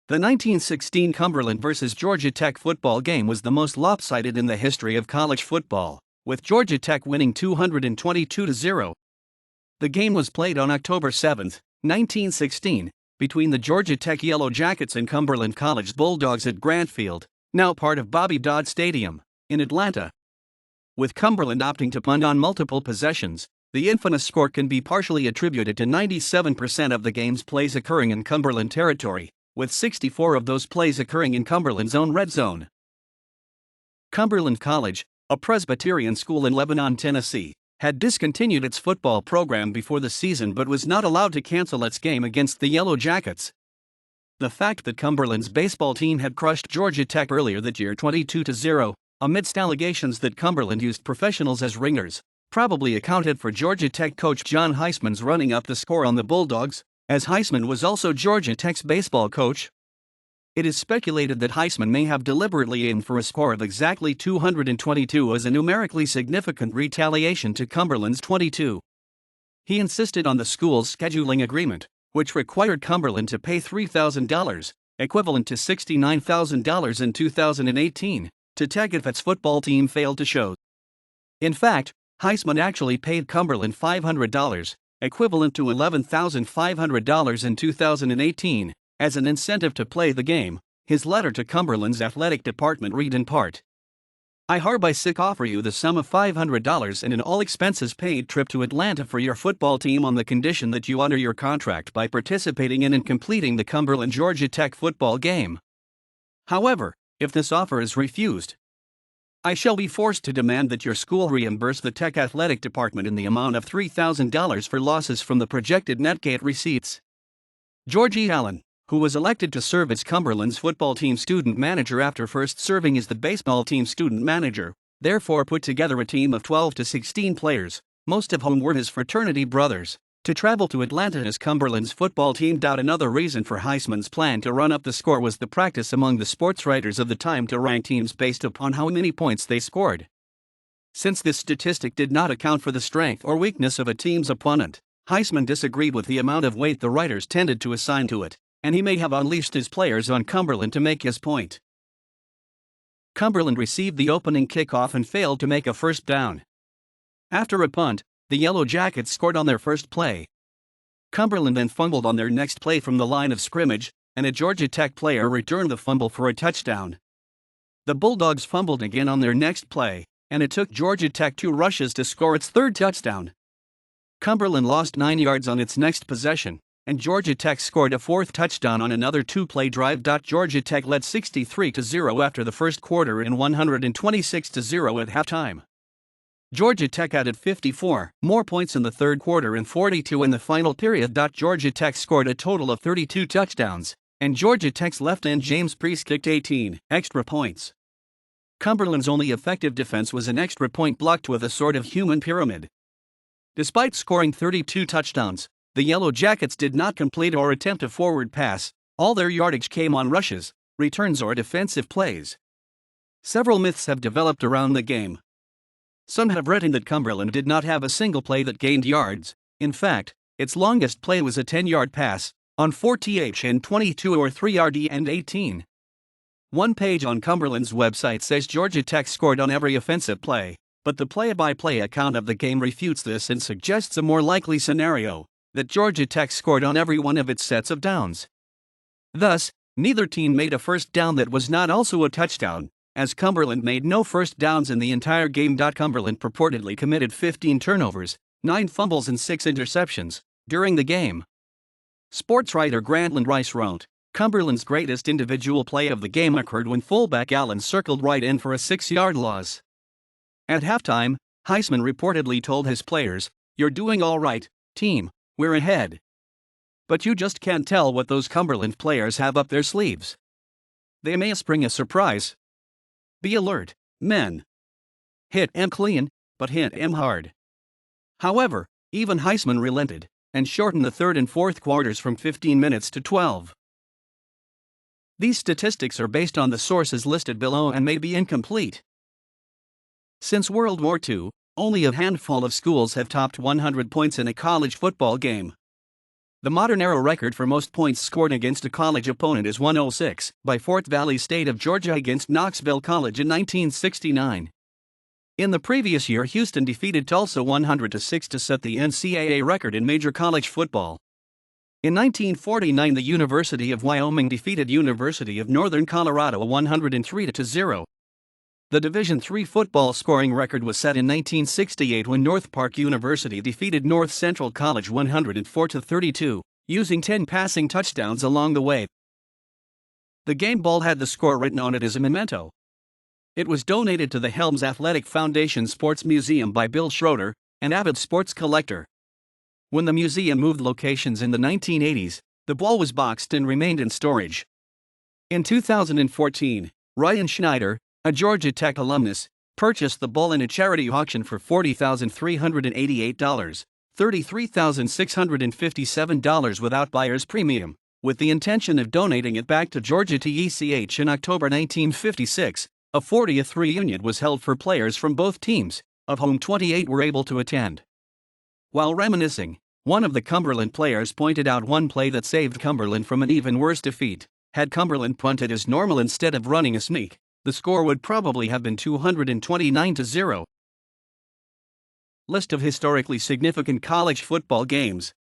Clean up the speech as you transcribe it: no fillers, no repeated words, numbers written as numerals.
The 1916 Cumberland vs. Georgia Tech football game was the most lopsided in the history of college football, with Georgia Tech winning 222-0. The game was played on October 7, 1916, between the Georgia Tech Yellow Jackets and Cumberland College Bulldogs at Grant Field, now part of Bobby Dodd Stadium, in Atlanta. With Cumberland opting to punt on multiple possessions, the infamous score can be partially attributed to 97% of the game's plays occurring in Cumberland territory, with 64 of those plays occurring in Cumberland's own red zone. Cumberland College, a Presbyterian school in Lebanon, Tennessee, had discontinued its football program before the season but was not allowed to cancel its game against the Yellow Jackets. The fact that Cumberland's baseball team had crushed Georgia Tech earlier that year 22-0, amidst allegations that Cumberland used professionals as ringers, probably accounted for Georgia Tech coach John Heisman's running up the score on the Bulldogs, as Heisman was also Georgia Tech's baseball coach. It is speculated that Heisman may have deliberately aimed for a score of exactly 222 as a numerically significant retaliation to Cumberland's 22. He insisted on the school's scheduling agreement, which required Cumberland to pay $3,000, equivalent to $69,000 in 2018, to Tech if its football team failed to show. In fact, Heisman actually paid Cumberland $500, equivalent to $11,500 in 2018, as an incentive to play the game. His letter to Cumberland's athletic department read in part, "I hereby offer you the sum of $500 and an all-expenses-paid trip to Atlanta for your football team on the condition that you honor your contract by participating in and completing the Cumberland Georgia Tech football game. However, if this offer is refused, I shall be forced to demand that your school reimburse the Tech athletic department in the amount of $3,000 for losses from the projected Netgate receipts." George E. Allen, who was elected to serve as Cumberland's football team student manager after first serving as the baseball team student manager, therefore put together a team of 12 to 16 players, most of whom were his fraternity brothers, to travel to Atlanta as Cumberland's football team. Another reason for Heisman's plan to run up the score was the practice among the sports writers of the time to rank teams based upon how many points they scored. Since this statistic did not account for the strength or weakness of a team's opponent, Heisman disagreed with the amount of weight the writers tended to assign to it, and he may have unleashed his players on Cumberland to make his point. Cumberland received the opening kickoff and failed to make a first down. After a punt, the Yellow Jackets scored on their first play. Cumberland then fumbled on their next play from the line of scrimmage, and a Georgia Tech player returned the fumble for a touchdown. The Bulldogs fumbled again on their next play, and it took Georgia Tech 2 rushes to score its third touchdown. Cumberland lost 9 yards on its next possession, and Georgia Tech scored a fourth touchdown on another 2-play drive. Georgia Tech led 63-0 after the first quarter and 126-0 at halftime. Georgia Tech added 54 more points in the third quarter and 42 in the final period. Georgia Tech scored a total of 32 touchdowns, and Georgia Tech's left end James Priest kicked 18 extra points. Cumberland's only effective defense was an extra point blocked with a sort of human pyramid. Despite scoring 32 touchdowns, the Yellow Jackets did not complete or attempt a forward pass. All their yardage came on rushes, returns, or defensive plays. Several myths have developed around the game. Some have written that Cumberland did not have a single play that gained yards. In fact, its longest play was a 10-yard pass, on 4th and 22 or 3rd and 18. One page on Cumberland's website says Georgia Tech scored on every offensive play, but the play-by-play account of the game refutes this and suggests a more likely scenario, that Georgia Tech scored on every one of its sets of downs. Thus, neither team made a first down that was not also a touchdown, as Cumberland made no first downs in the entire game. Cumberland purportedly committed 15 turnovers, 9 fumbles and 6 interceptions during the game. Sports writer Grantland Rice wrote, "Cumberland's greatest individual play of the game occurred when fullback Allen circled right in for a 6-yard loss." At halftime, Heisman reportedly told his players, "You're doing all right, team, we're ahead. But you just can't tell what those Cumberland players have up their sleeves. They may spring a surprise. Be alert, men. Hit 'em clean, but hit 'em hard." However, even Heisman relented, and shortened the third and fourth quarters from 15 minutes to 12. These statistics are based on the sources listed below and may be incomplete. Since World War II, only a handful of schools have topped 100 points in a college football game. The modern-era record for most points scored against a college opponent is 106 by Fort Valley State of Georgia against Knoxville College in 1969. In the previous year, Houston defeated Tulsa 100-6 to set the NCAA record in major college football. In 1949, the University of Wyoming defeated University of Northern Colorado 103-0. The Division III football scoring record was set in 1968 when North Park University defeated North Central College 104-32, using 10 passing touchdowns along the way. The game ball had the score written on it as a memento. It was donated to the Helms Athletic Foundation Sports Museum by Bill Schroeder, an avid sports collector. When the museum moved locations in the 1980s, the ball was boxed and remained in storage. In 2014, Ryan Schneider, a Georgia Tech alumnus, purchased the ball in a charity auction for $40,388, $33,657 without buyer's premium, with the intention of donating it back to Georgia Tech. In October 1956, a 40th reunion was held for players from both teams, of whom 28 were able to attend. While reminiscing, one of the Cumberland players pointed out one play that saved Cumberland from an even worse defeat. Had Cumberland punted as normal instead of running a sneak, the score would probably have been 229-0. List of historically significant college football games.